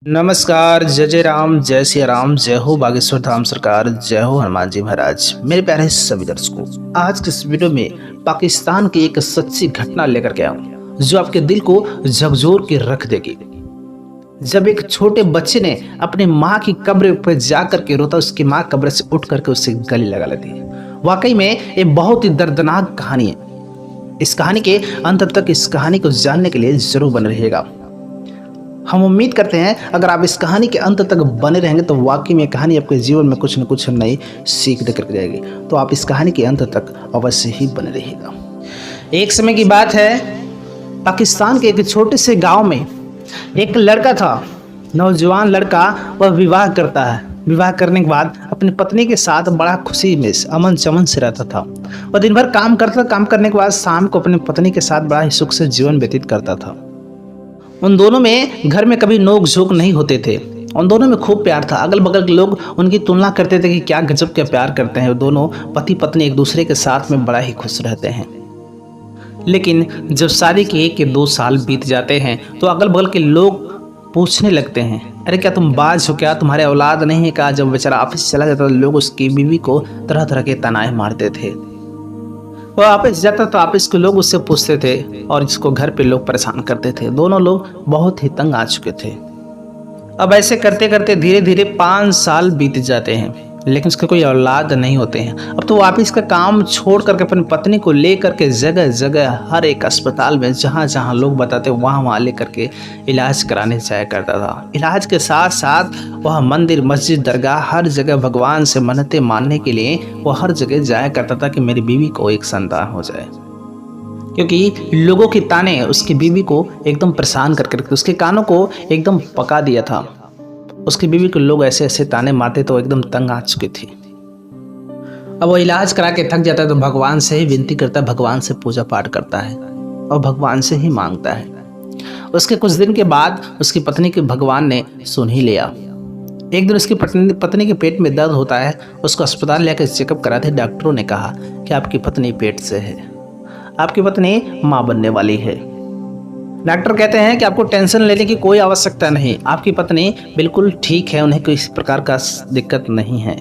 नमस्कार। जय जय राम, जय सिया राम, जय हो बागेश्वर धाम सरकार, जय हो हनुमान जी महाराज। मेरे प्यारे सभी दर्शकों, आज के इस वीडियो में पाकिस्तान की एक सच्ची घटना लेकर के आया हूं जो आपके दिल को झकझोर के रख देगी। जब एक छोटे बच्चे ने अपनी माँ की कब्र पर जाकर के रोता, उसकी माँ कब्र से उठ करके उससे गले लगा लेती है। वाकई में ये बहुत ही दर्दनाक कहानी है। इस कहानी के अंत तक इस कहानी को जानने के लिए जरूर बने रहिएगा। हम उम्मीद करते हैं अगर आप इस कहानी के अंत तक बने रहेंगे तो वाकई में कहानी आपके जीवन में कुछ न कुछ नई सीख देकर के जाएगी। तो आप इस कहानी के अंत तक अवश्य ही बने रहिएगा। एक समय की बात है, पाकिस्तान के एक छोटे से गांव में एक लड़का था। नौजवान लड़का वह विवाह करता है। विवाह करने के बाद अपनी पत्नी के साथ बड़ा खुशी में अमन चमन से रहता था। वह दिन भर काम करता, काम करने के बाद शाम को अपनी पत्नी के साथ बड़ा ही सुख से जीवन व्यतीत करता था। उन दोनों में घर में कभी नोक झोंक नहीं होते थे। उन दोनों में खूब प्यार था। अगल बगल के लोग उनकी तुलना करते थे कि क्या गजब के प्यार करते हैं। दोनों पति पत्नी एक दूसरे के साथ में बड़ा ही खुश रहते हैं। लेकिन जब शादी के 1 या 2 साल बीत जाते हैं तो अगल बगल के लोग पूछने लगते हैं, अरे क्या तुम बाज हो, क्या तुम्हारे औलाद नहीं है क्या? जब बेचारा ऑफिस चला जाता तो लोग उसकी बीवी को तरह तरह के ताने मारते थे। वह ऑफिस जाता तो ऑफिस के लोग उससे पूछते थे और इसको घर पे लोग परेशान करते थे। दोनों लोग बहुत ही तंग आ चुके थे। अब ऐसे करते करते धीरे धीरे 5 साल बीत जाते हैं, लेकिन उसके कोई औलाद नहीं होते हैं। अब तो वो ऑफिस का काम छोड़ करके अपनी पत्नी को ले करके जगह जगह हर एक अस्पताल में जहाँ जहाँ लोग बताते वहाँ ले करके इलाज कराने जाया करता था। इलाज के साथ साथ वह मंदिर मस्जिद दरगाह हर जगह भगवान से मन्नतें मानने के लिए वह हर जगह जाया करता था कि मेरी बीवी को एक संतान हो जाए। क्योंकि लोगों के ताने उसकी बीवी को एकदम परेशान करके उसके कानों को एकदम पका दिया था। उसकी बीवी को लोग ऐसे ऐसे ताने मारते तो एकदम तंग आ चुकी थी। अब वो इलाज करा के थक जाता है तो भगवान से ही विनती करता है, भगवान से पूजा पाठ करता है और भगवान से ही मांगता है। उसके कुछ दिन के बाद उसकी पत्नी के भगवान ने सुन ही लिया। एक दिन उसकी पत्नी के पेट में दर्द होता है। उसको अस्पताल लेकर चेकअप कराते डॉक्टरों ने कहा कि आपकी पत्नी पेट से है, आपकी पत्नी माँ बनने वाली है। डॉक्टर कहते हैं कि आपको टेंशन लेने की कोई आवश्यकता नहीं, आपकी पत्नी बिल्कुल ठीक है, उन्हें किसी प्रकार का दिक्कत नहीं है।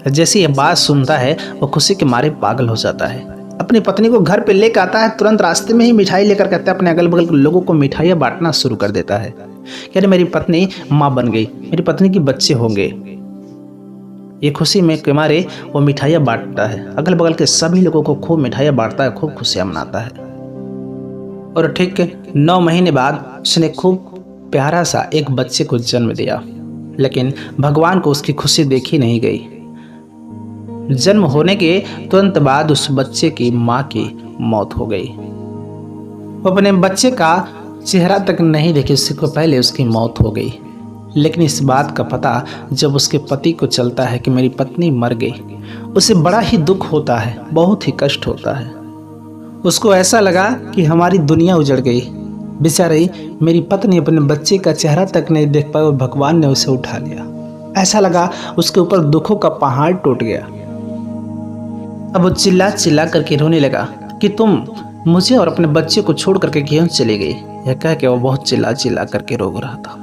जैसे ये बात सुनता है वो खुशी के मारे पागल हो जाता है। अपनी पत्नी को घर पे लेकर आता है। तुरंत रास्ते में ही मिठाई लेकर कहता है अपने अगल बगल के लोगों को मिठाइयाँ बांटना शुरू कर देता है। कह रहे मेरी पत्नी माँ बन गई, मेरी पत्नी के बच्चे होंगे। ये खुशी में के मारे वो मिठाइयाँ बांटता है। अगल बगल के सभी लोगों को खूब मिठाइयाँ बांटता है, खूब खुशियाँ मनाता है। और ठीक 9 महीने बाद उसने खूब प्यारा सा एक बच्चे को जन्म दिया। लेकिन भगवान को उसकी खुशी देखी नहीं गई। जन्म होने के तुरंत बाद उस बच्चे की माँ की मौत हो गई। वो अपने बच्चे का चेहरा तक नहीं देखी, उससे पहले उसकी मौत हो गई। लेकिन इस बात का पता जब उसके पति को चलता है कि मेरी पत्नी मर गई, उसे बड़ा ही दुख होता है, बहुत ही कष्ट होता है। उसको ऐसा लगा कि हमारी दुनिया उजड़ गई। बेचारी मेरी पत्नी अपने बच्चे का चेहरा तक नहीं देख पाई और भगवान ने उसे उठा लिया। ऐसा लगा उसके ऊपर दुखों का पहाड़ टूट गया। अब वो चिल्ला चिल्ला करके रोने लगा कि तुम मुझे और अपने बच्चे को छोड़ करके क्यों चली गई। यह कह के वो बहुत चिल्ला चिल्ला करके रो रहा था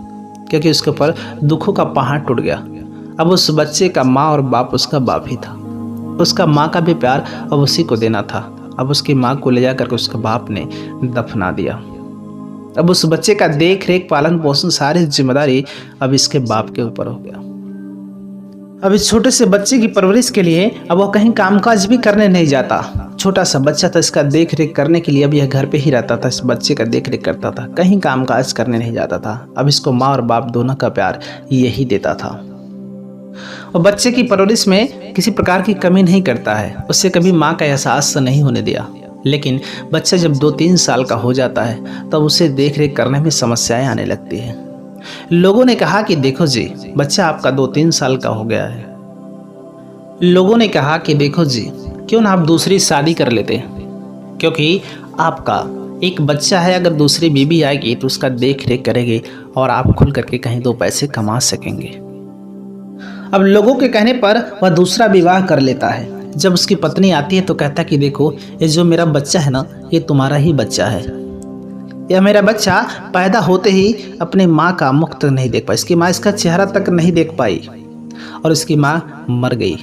क्योंकि उसके ऊपर दुखों का पहाड़ टूट गया। अब उस बच्चे का माँ और बाप उसका बाप ही था। उसका माँ का भी प्यार अब उसी को देना था। अब उसकी माँ को ले जाकर के उसके बाप ने दफना दिया। अब उस बच्चे का देख रेख पालन पोषण सारी जिम्मेदारी अब इसके बाप के ऊपर हो गया। अब इस छोटे से बच्चे की परवरिश के लिए अब वो कहीं कामकाज भी करने नहीं जाता। छोटा सा बच्चा था, इसका देख रेख करने के लिए अब यह घर पे ही रहता था, इस बच्चे का देख रेख करता था, कहीं कामकाज करने नहीं जाता था। अब इसको माँ और बाप दोनों का प्यार यही देता था। और बच्चे की परवरिश में किसी प्रकार की कमी नहीं करता है, उससे कभी माँ का एहसास नहीं होने दिया। लेकिन बच्चा जब 2-3 साल का हो जाता है तब उसे देख रेख करने में समस्याएं आने लगती हैं। लोगों ने कहा कि देखो जी, बच्चा आपका 2-3 साल का हो गया है। लोगों ने कहा कि देखो जी, क्यों ना आप दूसरी शादी कर लेते हैं, क्योंकि आपका एक बच्चा है, अगर दूसरी बीबी आएगी तो उसका देख रेख करेगी और आप खुल करके कहीं 2 पैसे कमा सकेंगे। अब लोगों के कहने पर वह दूसरा विवाह कर लेता है। जब उसकी पत्नी आती है तो कहता है कि देखो, ये जो मेरा बच्चा है ना, ये तुम्हारा ही बच्चा है। यह मेरा बच्चा पैदा होते ही अपनी माँ का मुख तक नहीं देख पाई, इसकी माँ इसका चेहरा तक नहीं देख पाई और इसकी माँ मर गई।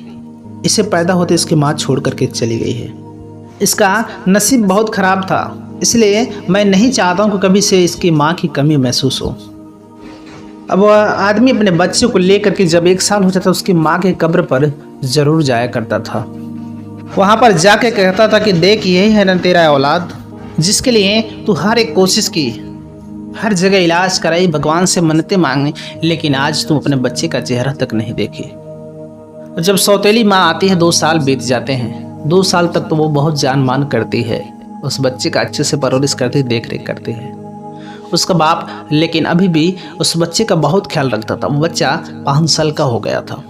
इसे पैदा होते इसकी माँ छोड़ करके चली गई है। इसका नसीब बहुत ख़राब था, इसलिए मैं नहीं चाहता हूँ कि कभी से इसकी माँ की कमी महसूस हो। अब वह आदमी अपने बच्चे को लेकर के जब 1 साल हो जाता उसकी माँ के कब्र पर ज़रूर जाया करता था। वहाँ पर जाके कहता था कि देख यही है ना तेरा औलाद, जिसके लिए तू हर एक कोशिश की, हर जगह इलाज कराई, भगवान से मन्नतें मांगी, लेकिन आज तू अपने बच्चे का चेहरा तक नहीं देखी। जब सौतेली माँ आती है 2 साल बीत जाते हैं। 2 साल तक तो वो बहुत जान मान करती है, उस बच्चे का अच्छे से परवरिश करती, देख रेख करती है उसका बाप, लेकिन अभी भी उस बच्चे का बहुत ख्याल रखता था। वो बच्चा 5 साल का हो गया था।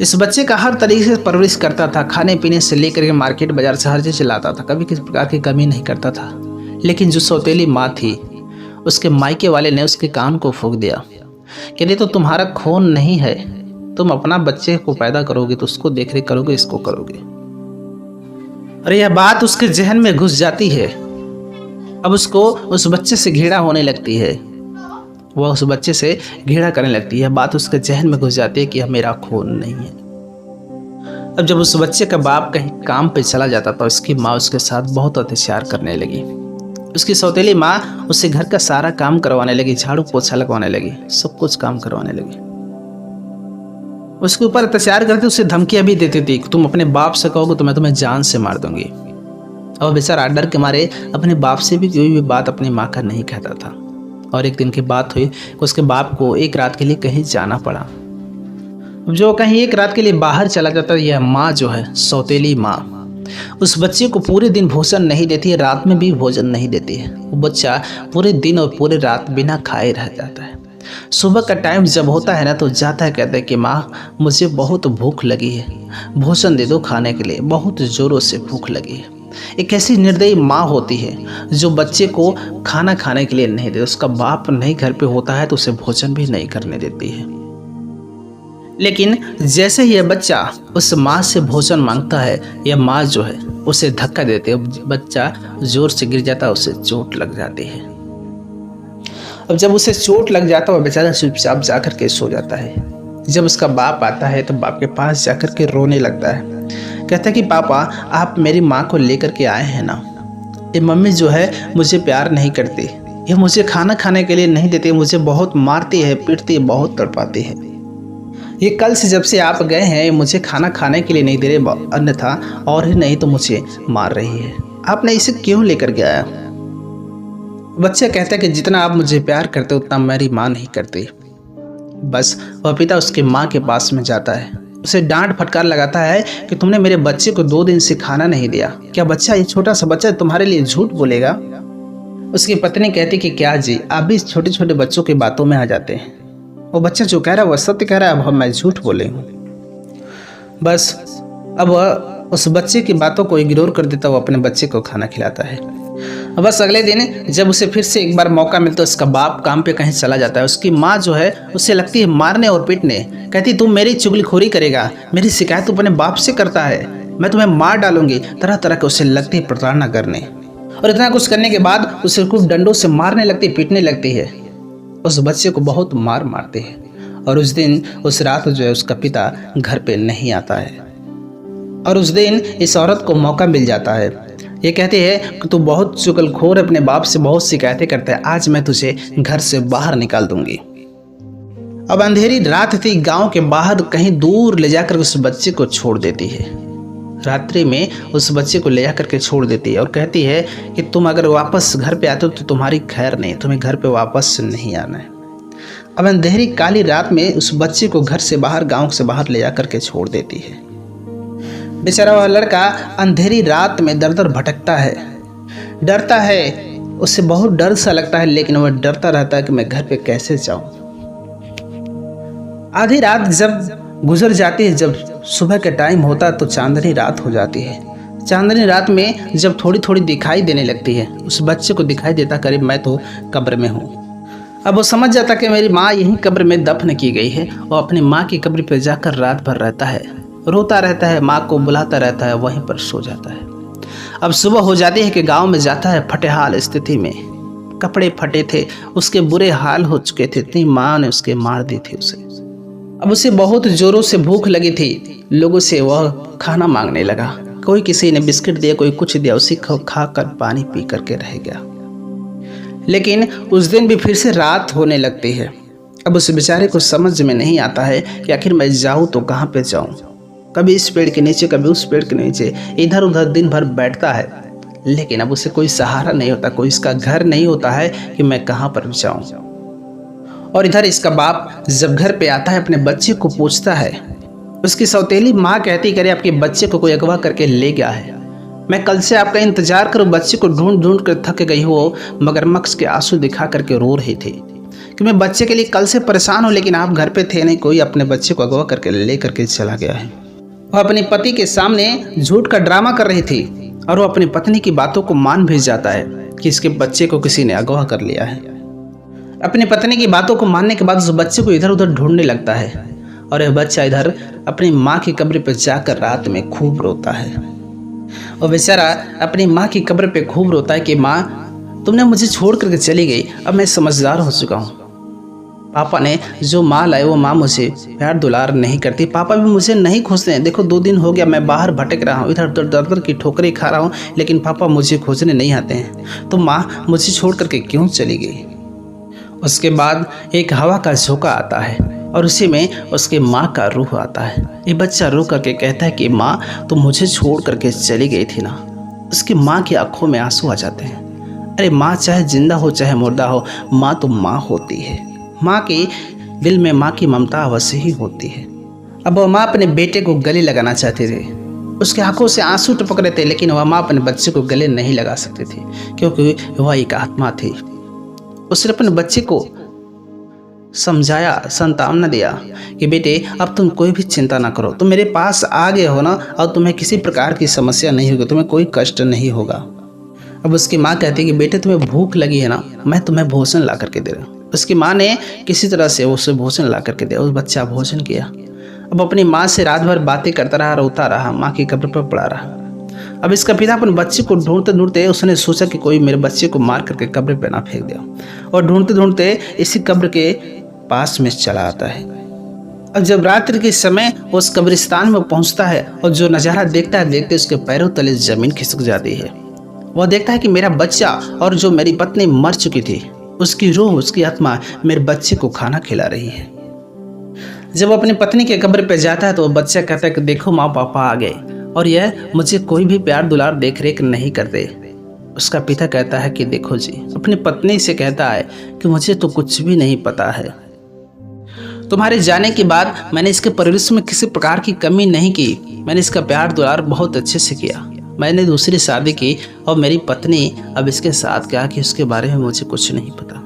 इस बच्चे का हर तरीके से परवरिश करता था, खाने पीने से लेकर के मार्केट बाजार से हर चीज़ लाता था, कभी किसी प्रकार की कमी नहीं करता था। लेकिन जो सौतेली माँ थी, उसके मायके वाले ने उसके कान को फूंक दिया कि नहीं तो तुम्हारा खून नहीं है, तुम अपना बच्चे को पैदा करोगे तो उसको देख रेख करोगे, इसको करोगे। और यह बात उसके जहन में घुस जाती है। अब उसको उस बच्चे से घृणा होने लगती है, वह उस बच्चे से घृणा करने लगती है। बात उसके जहन में घुस जाती है कि यह मेरा खून नहीं है। अब जब उस बच्चे का बाप कहीं काम पे चला जाता तो उसकी माँ उसके साथ बहुत अत्याचार करने लगी। उसकी सौतेली माँ उससे घर का सारा काम करवाने लगी, झाड़ू पोछा लगवाने लगी, सब कुछ काम करवाने लगी। उसके ऊपर अत्याचार करती, उसे धमकियां भी देती थी, तुम अपने बाप से कहोगे तो मैं तुम्हें जान से मार दूंगी। और बेचारा डर के मारे अपने बाप से भी कोई भी बात अपनी माँ का नहीं कहता था। और एक दिन की बात हुई कि उसके बाप को एक रात के लिए कहीं जाना पड़ा। जो कहीं एक रात के लिए बाहर चला जाता, यह माँ जो है सौतेली माँ उस बच्चे को पूरे दिन भोजन नहीं देती है, रात में भी भोजन नहीं देती है। वो बच्चा पूरे दिन और पूरे रात बिना खाए रह जाता है। सुबह का टाइम जब होता है ना तो जाता है, कहता है कि माँ मुझे बहुत भूख लगी है, भोजन दे दो खाने के लिए, बहुत ज़ोरों से भूख लगी है। एक ऐसी निर्दयी माँ होती है जो बच्चे को खाना खाने के लिए नहीं देती, उसका बाप नहीं घर पे होता है तो उसे भोजन भी नहीं करने देती है। लेकिन जैसे ही यह बच्चा उस माँ से भोजन मांगता है, यह माँ जो है उसे धक्का देती है, बच्चा जोर से गिर जाता है, उसे चोट लग जाती है। अब जब उसे चोट लग जाता है वह बेचारा चुपचाप जाकर के सो जाता है। जब उसका बाप आता है तो बाप के पास जाकर के रोने लगता है, कहता है कि पापा आप मेरी माँ को लेकर के आए हैं ना, ये मम्मी जो है मुझे प्यार नहीं करती, ये मुझे खाना खाने के लिए नहीं देती, मुझे बहुत मारती है, पीटती है, बहुत तड़पाती है। ये कल से जब से आप गए हैं मुझे खाना खाने के लिए नहीं दे रहे, अन्यथा और ही नहीं तो मुझे मार रही है, आपने इसे क्यों लेकर गया? बच्चा कहता है कि जितना आप मुझे प्यार करते उतना मेरी माँ नहीं करती। बस वह पिता उसके माँ के पास में जाता है, उसे डांट फटकार लगाता है कि तुमने मेरे बच्चे को 2 दिन से खाना नहीं दिया, क्या बच्चा, ये छोटा सा बच्चा तुम्हारे लिए झूठ बोलेगा? उसकी पत्नी कहती कि क्या जी, आप भी छोटे छोटे बच्चों की बातों में आ जाते हैं, वो बच्चा जो कह रहा है वह सत्य कह रहा है, अब मैं झूठ बोले हूँ। बस अब वह उस बच्चे की बातों को इग्नोर कर देता, वो अपने बच्चे को खाना खिलाता है। बस अगले दिन जब उसे फिर से एक बार मौका मिलता है, उसका बाप काम पे कहीं चला जाता है, उसकी माँ जो है उसे लगती है मारने और पीटने, कहती तुम मेरी चुगलीखोरी करेगा, मेरी शिकायत तो अपने बाप से करता है, मैं तुम्हें मार डालूंगी। तरह तरह के उसे लगती है प्रताड़ना करने, और इतना कुछ करने के बाद उसे खूब डंडों से मारने लगती, पीटने लगती है। उस बच्चे को बहुत मार मारते हैं। और उस दिन उस रात जो है उसका पिता घर पे नहीं आता है, और उस दिन इस औरत को मौका मिल जाता है। ये कहती है कि तू बहुत चुगलखोर, अपने बाप से बहुत शिकायतें करता है, आज मैं तुझे घर से बाहर निकाल दूंगी। अब अंधेरी रात थी, गांव के बाहर कहीं दूर ले जाकर उस बच्चे को छोड़ देती है। रात्रि में उस बच्चे को ले जाकर के छोड़ देती है और कहती है कि तुम अगर वापस घर पे आते हो तो तुम्हारी खैर नहीं, तुम्हें घर पे वापस नहीं आना है। अब अंधेरी काली रात में उस बच्चे को घर से बाहर, गांव से बाहर ले जाकर के छोड़ देती है। बेचारा वह लड़का अंधेरी रात में दर दर भटकता है, डरता है, उससे बहुत डर सा लगता है, लेकिन वह डरता रहता है कि मैं घर पे कैसे जाऊं। आधी रात जब गुजर जाती है, जब सुबह का टाइम होता है तो चांदनी रात हो जाती है। चांदनी रात में जब थोड़ी थोड़ी दिखाई देने लगती है, उस बच्चे को दिखाई देता करीब मैं तो कब्र में हूँ। अब वो समझ जाता कि मेरी माँ यहीं कब्र में दफन की गई है, और अपनी माँ की कब्र पर जाकर रात भर रहता है, रोता रहता है, माँ को बुलाता रहता है, वहीं पर सो जाता है। अब सुबह हो जाती है कि गांव में जाता है फटेहाल स्थिति में, कपड़े फटे थे, उसके बुरे हाल हो चुके थे, इतनी माँ ने उसके मार दी थी उसे। अब उसे बहुत जोरों से भूख लगी थी, लोगों से वह खाना मांगने लगा। कोई किसी ने बिस्किट दिया, कोई कुछ दिया, उसी को खाकर पानी पी करके रह गया। लेकिन उस दिन भी फिर से रात होने लगती है। अब उस बेचारे को समझ में नहीं आता है कि आखिर मैं जाऊं तो कहाँ पे जाऊं। कभी इस पेड़ के नीचे, कभी उस पेड़ के नीचे, इधर उधर दिन भर बैठता है, लेकिन अब उसे कोई सहारा नहीं होता, कोई इसका घर नहीं होता है कि मैं कहाँ पर जाऊं। और इधर इसका बाप जब घर पे आता है, अपने बच्चे को पूछता है। उसकी सौतेली माँ कहती, करे आपके बच्चे को कोई अगवा करके ले गया है। मैं कल से आपका इंतजार करूं, बच्चे को ढूंढ ढूंढ कर थक गई हो। मगरमच्छ के आंसू दिखा करके रो रही थी कि मैं बच्चे के लिए कल से परेशान हूं, लेकिन आप घर पे थे नहीं, कोई अपने बच्चे को अगवा करके ले करके चला गया है। वह अपने पति के सामने झूठ का ड्रामा कर रही थी और वो अपनी पत्नी की बातों को मान भी जाता है कि इसके बच्चे को किसी ने अगवा कर लिया है। अपनी पत्नी की बातों को मानने के बाद उस बच्चे को इधर उधर ढूंढने लगता है और यह बच्चा इधर अपनी माँ की कब्र पर जाकर रात में खूब रोता है। और बेचारा अपनी माँ की कब्र पे खूब रोता है कि माँ, तुमने मुझे छोड़ करके चली गई, अब मैं समझदार हो चुका हूँ। पापा ने जो माँ लाए वो माँ मुझे प्यार दुलार नहीं करती, पापा भी मुझे नहीं खोजते हैं। देखो 2 दिन हो गया मैं बाहर भटक रहा हूँ, इधर उधर दर दर की ठोकरें खा रहा हूँ, लेकिन पापा मुझे खोजने नहीं आते हैं। तो माँ मुझे छोड़ करके क्यों चली गई। उसके बाद एक हवा का झोंका आता है और उसी में उसके माँ का रूह आता है। ये बच्चा रो करके कहता है कि माँ, तुम मुझे छोड़ करके चली गई थी ना। उसकी माँ की आंखों में आंसू आ जाते हैं। अरे माँ चाहे जिंदा हो चाहे मुर्दा हो, माँ तो माँ होती है। माँ के दिल में माँ की ममता अवश्य ही होती है। अब वह माँ अपने बेटे को गले लगाना चाहती थी, उसके आंखों से आंसू टपक रहे थे, लेकिन वह माँ अपने बच्चे को गले नहीं लगा सकती थी, क्योंकि वह एक आत्मा थी। उसने अपने बच्चे को समझाया, सांत्वना दिया कि बेटे अब तुम कोई भी चिंता ना करो, तुम मेरे पास आ गए हो ना, और तुम्हें किसी प्रकार की समस्या नहीं होगी, तुम्हें कोई कष्ट नहीं होगा। अब उसकी माँ कहती है कि बेटे तुम्हें भूख लगी है ना, मैं तुम्हें भोजन ला करके दे रहा हूँ। उसकी माँ ने किसी तरह से उसे भोजन ला करके दिया। उस बच्चा भोजन किया। अब अपनी माँ से रात भर बातें करता रहा, रोता रहा, माँ की कब्र पर पड़ा रहा। अब इसका पिता अपने बच्चे को ढूंढते ढूंढते उसने सोचा कि कोई मेरे बच्चे को मार करके कब्र पर ना फेंक दिया, और ढूंढते ढूंढते इसी कब्र के पास में चला आता है। अब जब रात्रि के समय उस कब्रिस्तान में पहुंचता है और जो नज़ारा देखता है, देखते उसके पैरों तले जमीन खिसक जाती है। वह देखता है कि मेरा बच्चा और जो मेरी पत्नी मर चुकी थी, उसकी रूह, उसकी आत्मा मेरे बच्चे को खाना खिला रही है। जब वो अपनी पत्नी के कब्र पे जाता है तो वो बच्चा कहता है कि देखो माँ, पापा आ गए और यह मुझे कोई भी प्यार दुलार देख रेख नहीं करते। उसका पिता कहता है कि देखो जी, अपनी पत्नी से कहता है कि मुझे तो कुछ भी नहीं पता है, तुम्हारे जाने के बाद मैंने इसके परवरिश में किसी प्रकार की कमी नहीं की, मैंने इसका प्यार दुलार बहुत अच्छे से किया। मैंने दूसरी शादी की और मेरी पत्नी अब इसके साथ क्या कि उसके बारे में मुझे कुछ नहीं पता।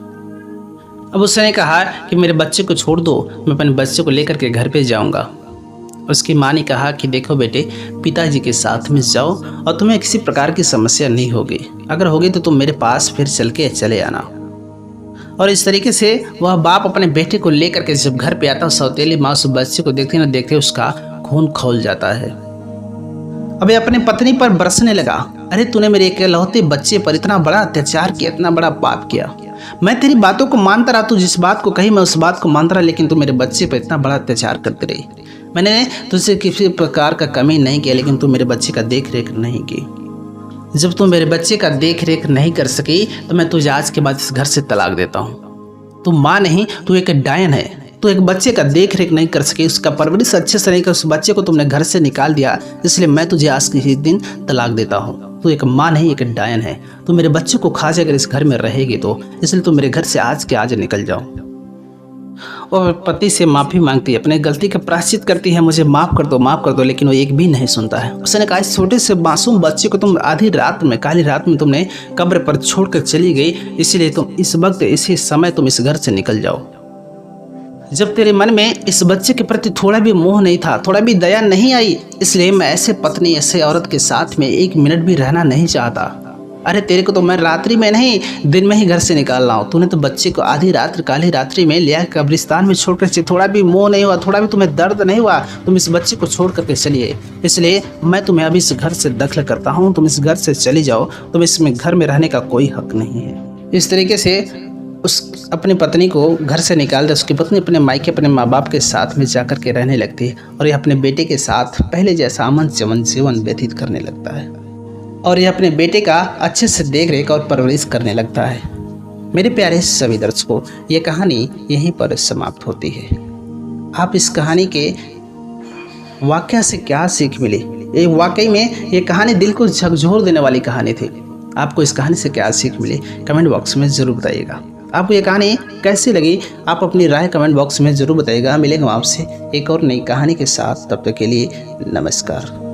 अब उसने कहा कि मेरे बच्चे को छोड़ दो, मैं अपने बच्चे को लेकर के घर पे जाऊंगा। उसकी माँ ने कहा कि देखो बेटे, पिताजी के साथ में जाओ और तुम्हें किसी प्रकार की समस्या नहीं होगी, अगर होगी तो तुम मेरे पास फिर चल के चले आना। और इस तरीके से वह बाप अपने बेटे को लेकर के जब घर पे आता, सौतेली माँ उस बच्चे को देखते न देखते उसका खून खौल जाता है। अबे अपनी पत्नी पर बरसने लगा, अरे तूने मेरे इकलौते बच्चे पर इतना बड़ा अत्याचार किया, इतना बड़ा पाप किया। मैं तेरी बातों को मानता रहा, तू जिस बात को कही मैं उस बात को मानता रहा, लेकिन तू मेरे बच्चे पर इतना बड़ा अत्याचार करती रही। मैंने तुझसे किसी प्रकार का कमी नहीं किया, लेकिन तू मेरे बच्चे का देख रेख नहीं की। जब तू मेरे बच्चे का देख रेख नहीं कर सकी तो मैं तुझे आज के बाद इस घर से तलाक देता हूँ। तू माँ नहीं, तू एक डायन है। तू एक बच्चे का देख रेख नहीं कर सकी, उसका परवरिश अच्छे से नहीं कर, उस बच्चे को तुमने घर से निकाल दिया, इसलिए मैं तुझे आज के ही दिन तलाक देता हूँ। तू एक माँ नहीं, एक डायन है। तू मेरे बच्चे को खा जाकर इस घर में रहेगी तो इसलिए तू मेरे घर से आज के आज निकल जाओ। और पति से माफ़ी मांगती है, अपने गलती का प्रायश्चित करती है, मुझे माफ़ कर दो, माफ़ कर दो, लेकिन वो एक भी नहीं सुनता है। उसने कहा इस छोटे से मासूम बच्चे को तुम आधी रात में, काली रात में तुमने कब्र पर छोड़कर चली गई, इसीलिए तुम इस वक्त इसी समय तुम इस घर से निकल जाओ। जब तेरे मन में इस बच्चे के प्रति थोड़ा भी मोह नहीं था, थोड़ा भी दया नहीं आई, इसलिए मैं ऐसे पत्नी, ऐसे औरत के साथ में 1 मिनट भी रहना नहीं चाहता। अरे तेरे को तो मैं रात्रि में नहीं, दिन में ही घर से निकाल रहा हूँ। तूने तो बच्चे को आधी रात्रि, काली रात्रि में लिया कब्रिस्तान में छोड़कर, थोड़ा भी मोह नहीं हुआ, थोड़ा भी तुम्हें दर्द नहीं हुआ, तुम इस बच्चे को छोड़ करके चलिए। इसलिए मैं तुम्हें अभी इस घर से दखल करता हूँ, तुम इस घर से चली जाओ, तुम इसमें घर में रहने का कोई हक नहीं है। इस तरीके से उस अपनी पत्नी को घर से निकाल दे, उसकी पत्नी अपने मायके अपने माँ बाप के साथ में जाकर के रहने लगती है और ये अपने बेटे के साथ पहले जैसा अमन चमन जीवन व्यतीत करने लगता है और यह अपने बेटे का अच्छे से देख रेख और परवरिश करने लगता है। मेरे प्यारे सभी दर्शकों, ये कहानी यहीं पर समाप्त होती है। आप इस कहानी के वाकया से क्या सीख मिली? ये वाकई में ये कहानी दिल को झकझोर देने वाली कहानी थी। आपको इस कहानी से क्या सीख मिली कमेंट बॉक्स में ज़रूर बताइएगा। आपको ये कहानी कैसी लगी आप अपनी राय कमेंट बॉक्स में ज़रूर बताइएगा। मिलेंगे आपसे एक और नई कहानी के साथ, तब तक के लिए नमस्कार।